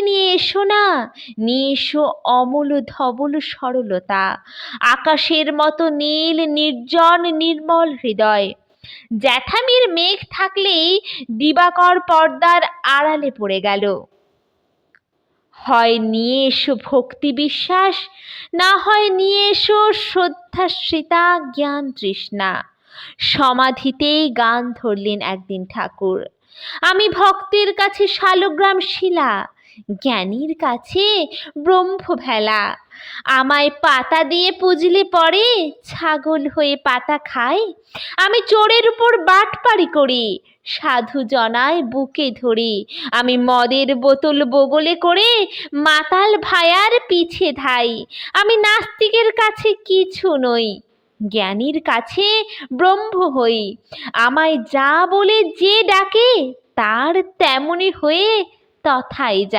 নিয়ে এসো না, নিয়ে এসো অমল ধবল সরলতা, আকাশের মতো নীল নির্জন নির্মল হৃদয়। জ্যাঠামির মেঘ থাকলেই দিবাকর পর্দার আড়ালে পড়ে গেল। হয় নিয়ে এসো ভক্তি বিশ্বাস, না হয় নিয়ে এসো শ্রদ্ধাশ্রিতা জ্ঞান তৃষ্ণা। সমাধিতেই গান ধরলেন একদিন ঠাকুর। আমি ভক্তের কাছে শালগ্রাম শিলা, জ্ঞানীর কাছে ব্রহ্মভেলা। আমায় পাতা দিয়ে পুজলে পরে ছাগল হয়ে পাতা খায়। আমি চোরের উপর বাটপাড়ি করি, সাধু জনায় বুকে ধরি। আমি মদের বোতল বগলে করে মাতাল ভায়ার পিছে ধাই। আমি নাস্তিকের কাছে কিছু নই, জ্ঞানীর কাছে ব্রহ্ম হই। আমায় যা বলে যে ডাকে, তার তেমনি হয়ে তথায় যাই।